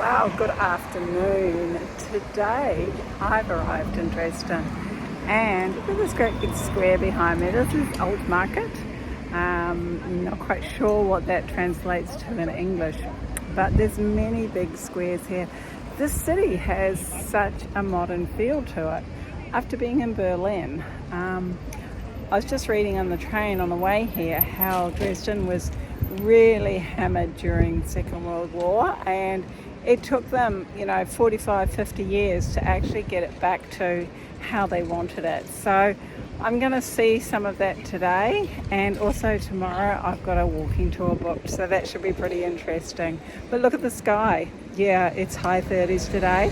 Wow, good afternoon. Today I've arrived in Dresden and look at this great big square behind me. This is Old Market. Not quite sure what that translates to in English, but there's many big squares here. This city has such a modern feel to it. After being in Berlin, I was just reading on the train on the way here how Dresden was really hammered during the Second World War, and it took them 45, 50 years to actually get it back to how they wanted it. So I'm going to see some of that today, and also tomorrow I've got a walking tour booked, so that should be pretty interesting. But look at the sky. Yeah, it's high 30s today,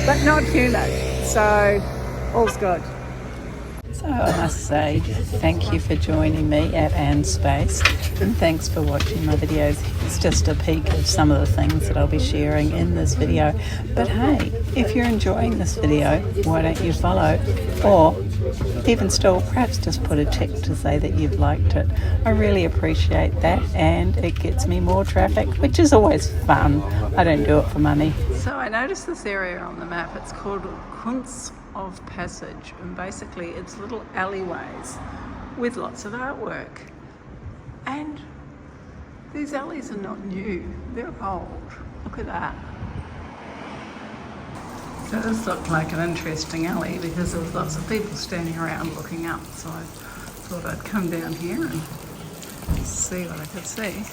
but not humid, so all's good. So I must say thank you for joining me at Anne's Space, and thanks for watching my videos. It's just a peek of some of the things that I'll be sharing in this video. But hey, if you're enjoying this video, why don't you follow, or even still, perhaps just put a tick to say that you've liked it. I really appreciate that, and it gets me more traffic, which is always fun. I don't do it for money. So I noticed this area on the map. It's called Kunst of Passage, and basically it's little alleyways with lots of artwork. And these alleys are not new, they're old. Look at that. So this looked like an interesting alley because there was lots of people standing around looking up, so I thought I'd come down here and see what I could see.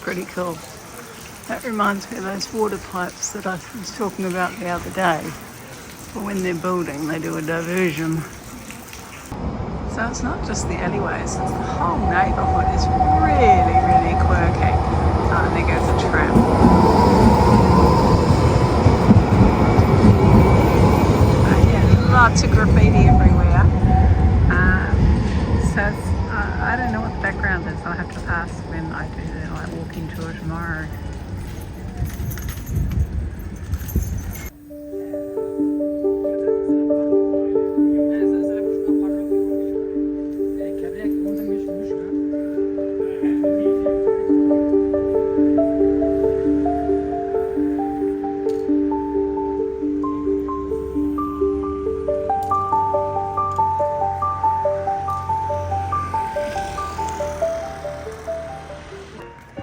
Pretty cool. That reminds me of those water pipes that I was talking about the other day. But when they're building, they do a diversion. So it's not just the alleyways, it's the whole neighbourhood is really, really quirky. Oh, and there goes a tram. Yeah, lots of graffiti everywhere. I don't know what the background is. I'll have to ask when I do my walking tour tomorrow.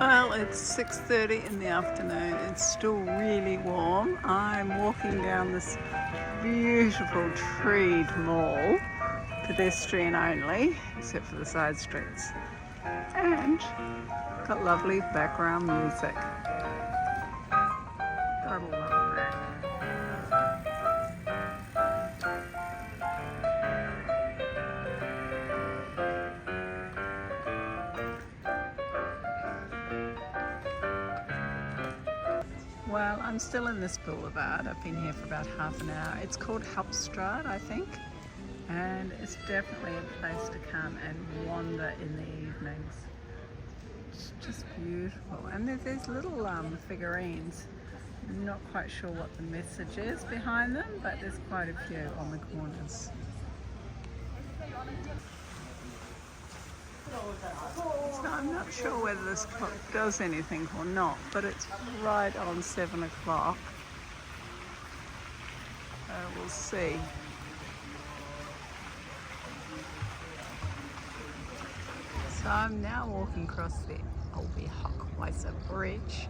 Well, it's 6:30 in the afternoon. It's still really warm. I'm walking down this beautiful treed mall, pedestrian only, except for the side streets, and got lovely background music. Gotta love that. Well, I'm still in this boulevard. I've been here for about half an hour. It's called Hauptstraat, I think, and it's definitely a place to come and wander in the evenings. It's just beautiful. And there's these little figurines. I'm not quite sure what the message is behind them, but there's quite a few on the corners. So I'm not sure whether this clock does anything or not, but it's right on 7 o'clock. We'll see. So I'm now walking across the Alleyways bridge,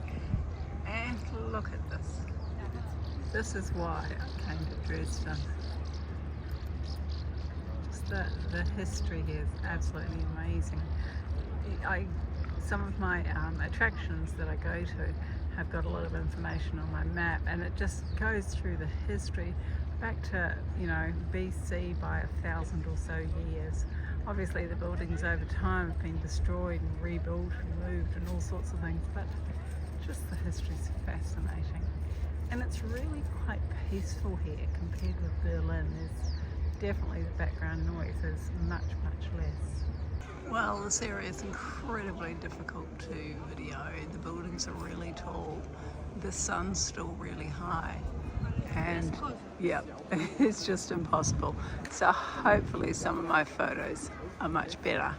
and look at this. This is why I came to Dresden. The history here is absolutely amazing. Some of my attractions that I go to have got a lot of information on my map, and it just goes through the history back to BC by 1,000 or so years. Obviously the buildings over time have been destroyed and rebuilt and moved and all sorts of things, but just the history is fascinating. And it's really quite peaceful here compared with Berlin. There's definitely the background noise is much, much less. Well, this area is incredibly difficult to video. The buildings are really tall. The sun's still really high. and yeah, it's just impossible. So hopefully some of my photos are much better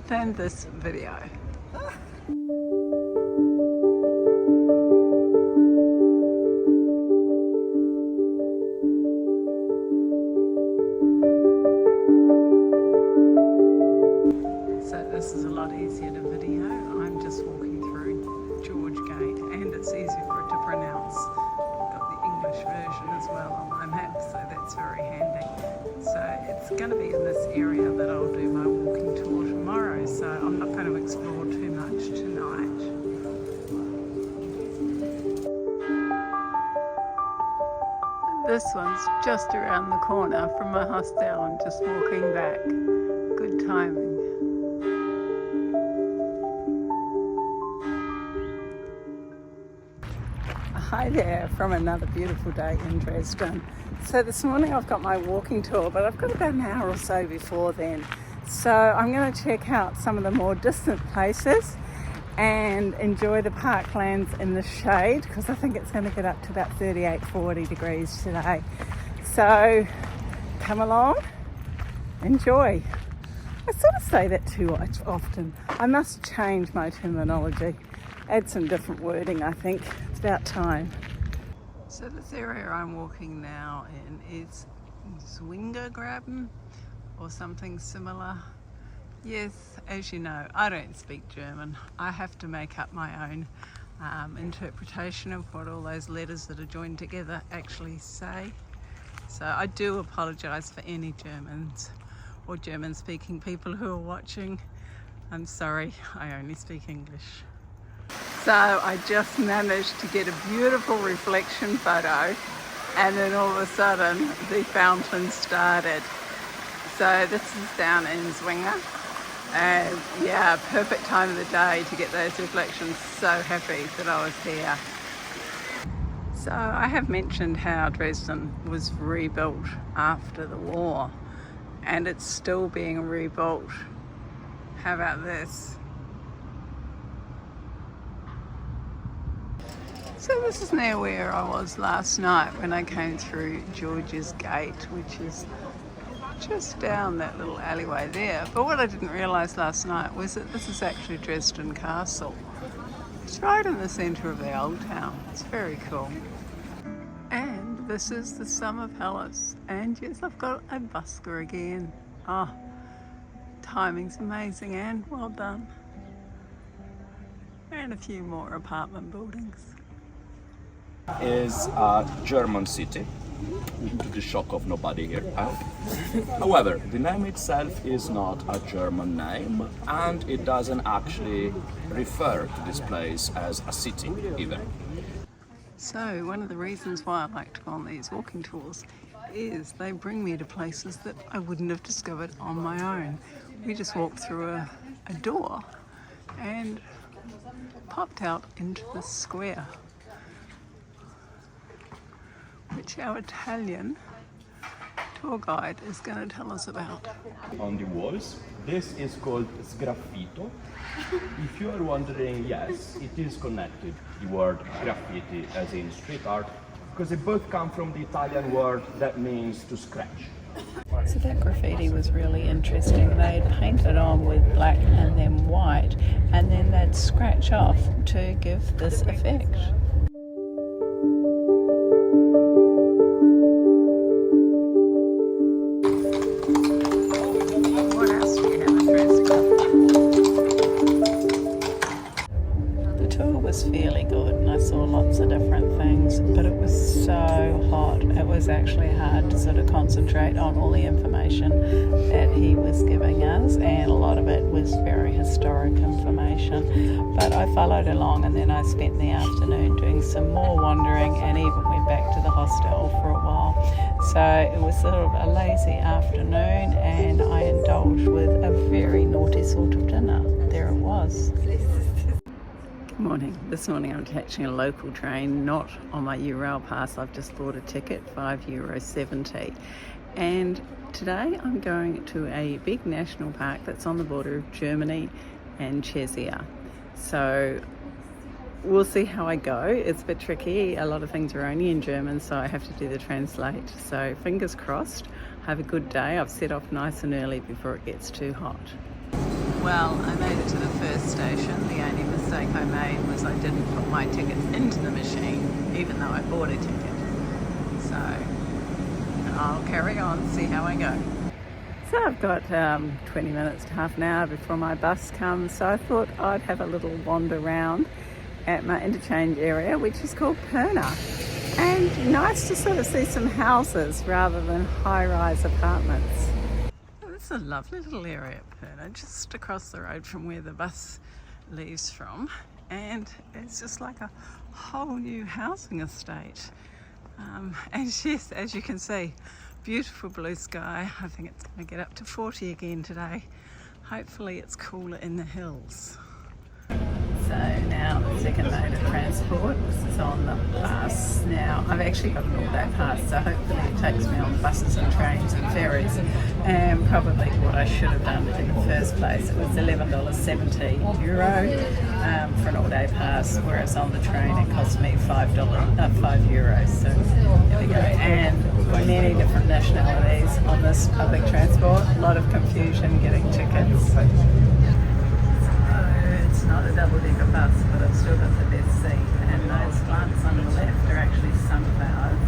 than this video. So this is a lot easier to video. I'm just walking through George Gate, and it's easy for it to pronounce. I've got the English version as well on my map, so that's very handy. So it's going to be in this area that I'll do my walking tour tomorrow, so I'm not going to explore too much tonight. This one's just around the corner from my hostel and just walking back. Good timing. Hi there from another beautiful day in Dresden. So this morning I've got my walking tour, but I've got about an hour or so before then. So I'm going to check out some of the more distant places and enjoy the parklands in the shade, because I think it's going to get up to about 38-40 degrees today. So come along, enjoy. I sort of say that too often. I must change my terminology, add some different wording, I think. It's about time. So this area I'm walking now in is Zwingergraben or something similar. Yes, as you know, I don't speak German. I have to make up my own interpretation of what all those letters that are joined together actually say. So I do apologise for any Germans or German-speaking people who are watching. I'm sorry, I only speak English. So I just managed to get a beautiful reflection photo, and then all of a sudden the fountain started. So this is down in Zwinger, and yeah, perfect time of the day to get those reflections. So happy that I was here. So I have mentioned how Dresden was rebuilt after the war, and it's still being rebuilt. How about this? So this is near where I was last night when I came through George's Gate, which is just down that little alleyway there. But what I didn't realise last night was that this is actually Dresden Castle. It's right in the centre of the old town. It's very cool. And this is the Summer Palace. And yes, I've got a busker again. Oh, timing's amazing, Anne. Well done. And a few more apartment buildings. Is a German city, to the shock of nobody here. However, the name itself is not a German name, and it doesn't actually refer to this place as a city either. So one of the reasons why I like to go on these walking tours is they bring me to places that I wouldn't have discovered on my own. We just walked through a door and popped out into the square, which our Italian tour guide is going to tell us about. On the walls, this is called sgraffito. If you are wondering, yes, it is connected, the word graffiti as in street art, because they both come from the Italian word that means to scratch. So that graffiti was really interesting. They'd paint it on with black and then white, and then they'd scratch off to give this effect. Fairly good, and I saw lots of different things, but it was so hot. It was actually hard to sort of concentrate on all the information that he was giving us, and a lot of it was very historic information. But I followed along, and then I spent the afternoon doing some more wandering and even went back to the hostel for a while. So it was sort of a lazy afternoon, and I indulged with a very naughty sort of dinner. There it was. Morning. This morning I'm catching a local train, not on my Eurail pass. I've just bought a ticket, €5.70. And today I'm going to a big national park that's on the border of Germany and Czechia. So we'll see how I go. It's a bit tricky. A lot of things are only in German, so I have to do the translate. So fingers crossed. Have a good day. I've set off nice and early before it gets too hot. Well, I made it to the first station. The only mistake I made was I didn't put my tickets into the machine, even though I bought a ticket. So I'll carry on, see how I go. So I've got 20 minutes to half an hour before my bus comes, so I thought I'd have a little wander around at my interchange area, which is called Perna. And nice to sort of see some houses rather than high-rise apartments. This is a lovely little area at Perna, just across the road from where the bus leaves from. And it's just like a whole new housing estate. And yes, as you can see, beautiful blue sky. I think it's going to get up to 40 again today. Hopefully it's cooler in the hills. So now the second mode of transport, this is on the bus. Now I've actually got an all-day pass, so hopefully it takes me on buses and trains and ferries. And probably what I should have done in the first place, it was €11.70 for an all-day pass, whereas on the train it cost me €5. So there we go. And many different nationalities on this public transport. A lot of confusion getting tickets. It's not a double-decker bus, but I've still got the best seat, and those plants on the left are actually sunflowers.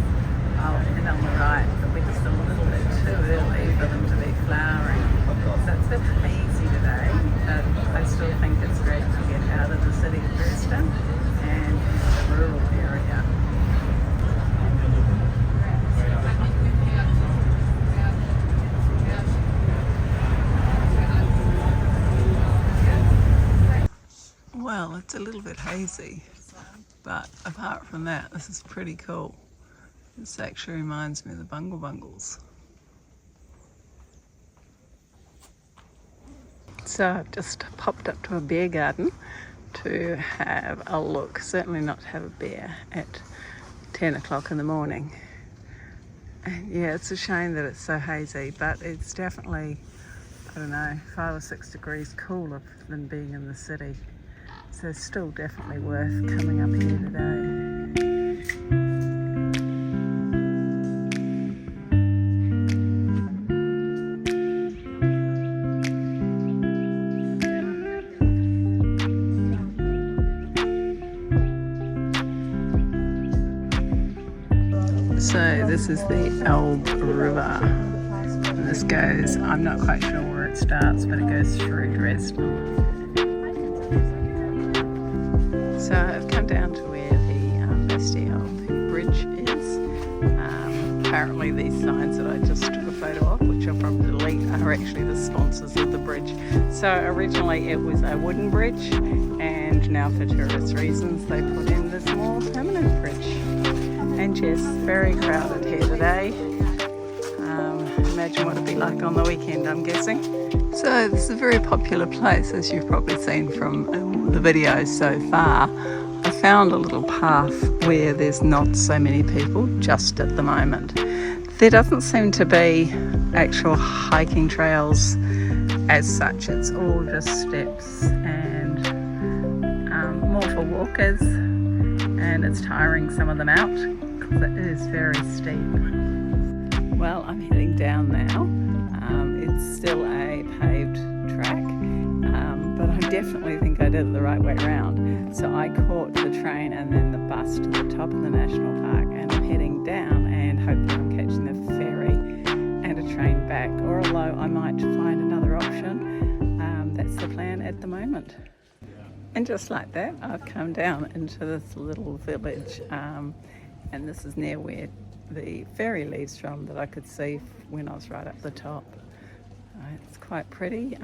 And on the right, but we're just a little bit too early for them to be flowering. So it's a bit hazy today, but I still think it's great to get out of the city of Dresden and into the rural area. Well, it's a little bit hazy, but apart from that, this is pretty cool. This actually reminds me of the Bungle Bungles. So I've just popped up to a beer garden to have a look. Certainly not to have a beer at 10 o'clock in the morning. And yeah, it's a shame that it's so hazy, but it's definitely, I don't know, 5 or 6 degrees cooler than being in the city. So still definitely worth coming up here today. So this is the Elbe River. And this goes, I'm not quite sure where it starts, but it goes through Dresden. So I've come down to where the Bastille Bridge is. Apparently these signs that I just took a photo of, which I'll probably delete, are actually the sponsors of the bridge. So originally it was a wooden bridge, and now for tourist reasons they put in this more permanent bridge. And yes, very crowded here today. Imagine what it'd be like on the weekend, I'm guessing. So this is a very popular place, as you've probably seen from the videos so far. I found a little path where there's not so many people just at the moment. There doesn't seem to be actual hiking trails as such. It's all just steps and more for walkers, and it's tiring some of them out because it is very steep. Well, I'm heading down now. It's still a paved track, but I definitely think I did it the right way around. So I caught the train and then the bus to the top of the national park, and I'm heading down, and hopefully I'm catching the ferry and a train back, or although I might find another option. That's the plan at the moment. And just like that, I've come down into this little village, and this is near where the ferry leaves from that I could see when I was right up the top. It's quite pretty.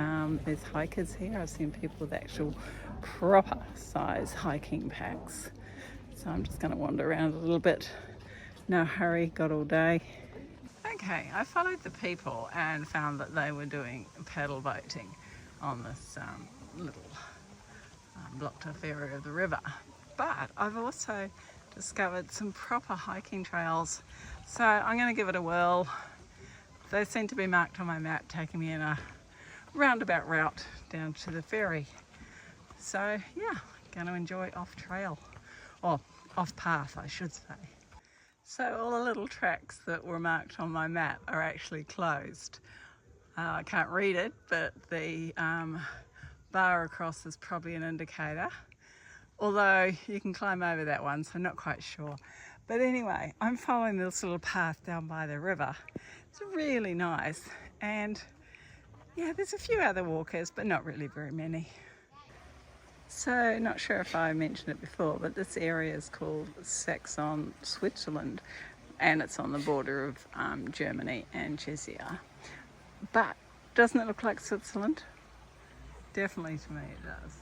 There's hikers here. I've seen people with actual proper size hiking packs. So I'm just going to wander around a little bit. No hurry, got all day. Okay, I followed the people and found that they were doing paddle boating on this little blocked off area of the river. But I've also discovered some proper hiking trails. So I'm going to give it a whirl. They seem to be marked on my map, taking me in a roundabout route down to the ferry. So yeah, going to enjoy off trail, or off path I should say. So all the little tracks that were marked on my map are actually closed. I can't read it, but the bar across is probably an indicator. Although you can climb over that one, so I'm not quite sure. But anyway, I'm following this little path down by the river. It's really nice. And yeah, there's a few other walkers, but not really very many. So, not sure if I mentioned it before, but this area is called Saxon Switzerland, and it's on the border of Germany and Czechia. But doesn't it look like Switzerland? Definitely to me it does.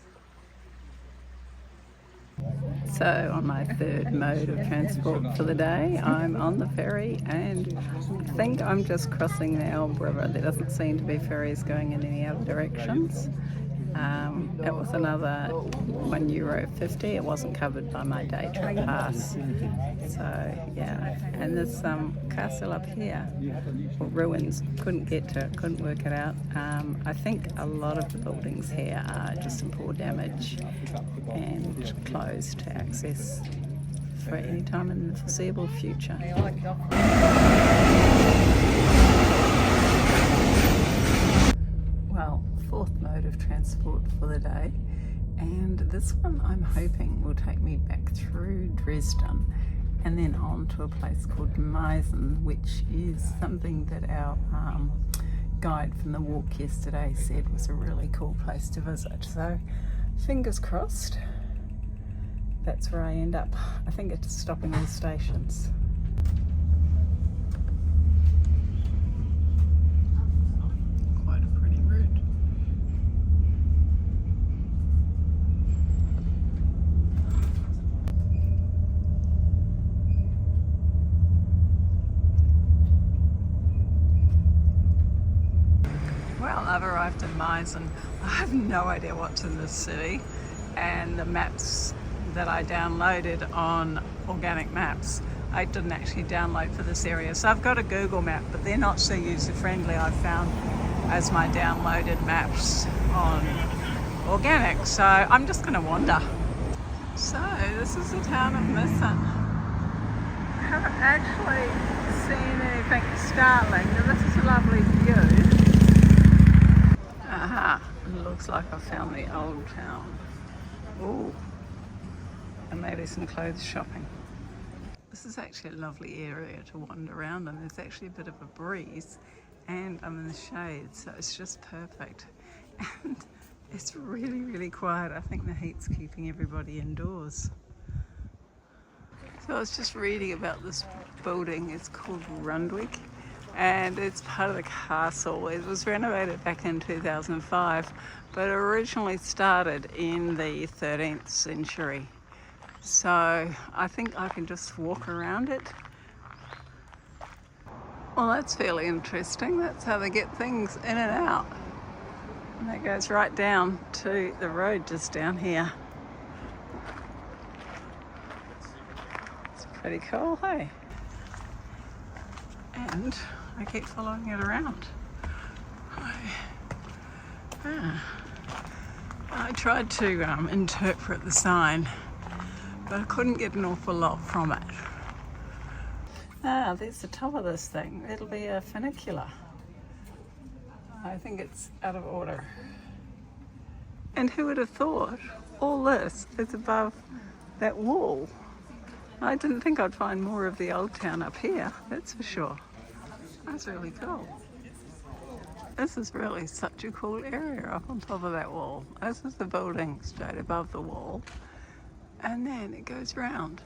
So on my third mode of transport for the day, I'm on the ferry, and I think I'm just crossing the Elbe River. There doesn't seem to be ferries going in any other directions. It was another €1.50. It wasn't covered by my day trip pass. So yeah, and there's some castle up here, or ruins. Couldn't get to it, couldn't work it out. I think a lot of the buildings here are just in poor damage and closed to access for any time in the foreseeable future. Well, fourth mode of transport for the day, and this one I'm hoping will take me back through Dresden and then on to a place called Meissen, which is something that our guide from the walk yesterday said was a really cool place to visit. So fingers crossed that's where I end up. I think it's stopping all stations. Quite a pretty route. Well, I've arrived in Meissen. I have no idea what's in this city, and the maps that I downloaded on Organic Maps, I didn't actually download for this area. So I've got a Google map, but they're not so user-friendly, I've found, as my downloaded maps on Organic. So I'm just going to wander. So this is the town of Meissen. I haven't actually seen anything startling. Now, this is a lovely view. Aha, looks like I found the old town. Ooh. And maybe some clothes shopping. This is actually a lovely area to wander around, and there's actually a bit of a breeze, and I'm in the shade, so it's just perfect. And it's really, really quiet. I think the heat's keeping everybody indoors. So I was just reading about this building. It's called Rundweg, and it's part of the castle. It was renovated back in 2005, but originally started in the 13th century. So I think I can just walk around it. Well, that's fairly interesting. That's how they get things in and out. And that goes right down to the road just down here. It's pretty cool, hey? And I keep following it around. I tried to interpret the sign, but I couldn't get an awful lot from it. Ah, there's the top of this thing. It'll be a funicular. I think it's out of order. And who would have thought all this is above that wall? I didn't think I'd find more of the old town up here, that's for sure. That's really cool. This is really such a cool area up on top of that wall. This is the building straight above the wall. And then it goes round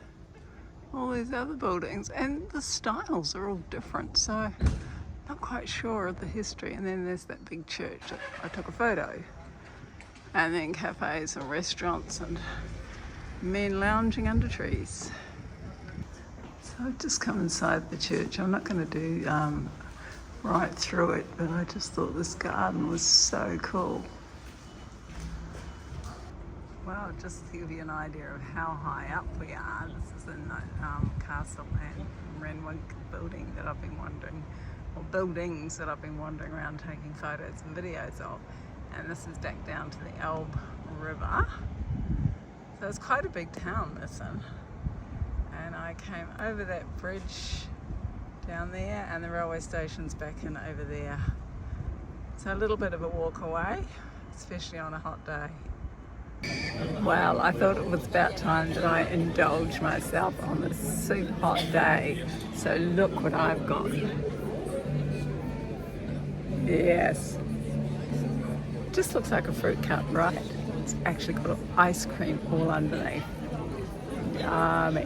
all these other buildings, and the styles are all different, so not quite sure of the history. And then there's that big church that I took a photo, and then cafes and restaurants and men lounging under trees. So I've just come inside the church. I'm not going to do right through it, but I just thought this garden was so cool. Well, just to give you an idea of how high up we are, this is in the castle and Rundweg building that I've been wandering, or buildings that I've been wandering around taking photos and videos of. And this is back down to the Elbe River. So it's quite a big town, Meissen. And I came over that bridge down there, and the railway station's back in over there. So a little bit of a walk away, especially on a hot day. Well, I thought it was about time that I indulge myself on this super hot day. So look what I've got. Yes. Just looks like a fruit cup, right? It's actually got ice cream all underneath. Yummy.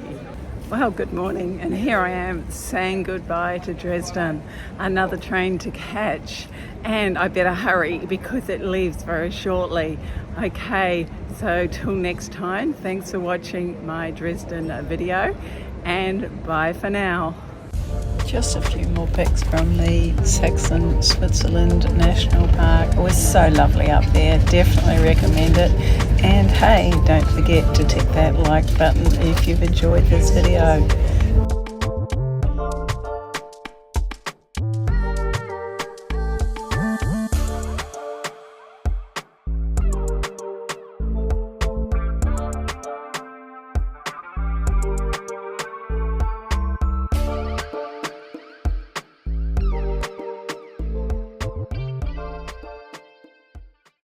Well, good morning, and here I am saying goodbye to Dresden. Another train to catch, and I better hurry because it leaves very shortly. Okay, so till next time, thanks for watching my Dresden video, and bye for now. Just a few more pics from the Saxon Switzerland National Park. It was so lovely up there, definitely recommend it. And hey, don't forget to tick that like button if you've enjoyed this video.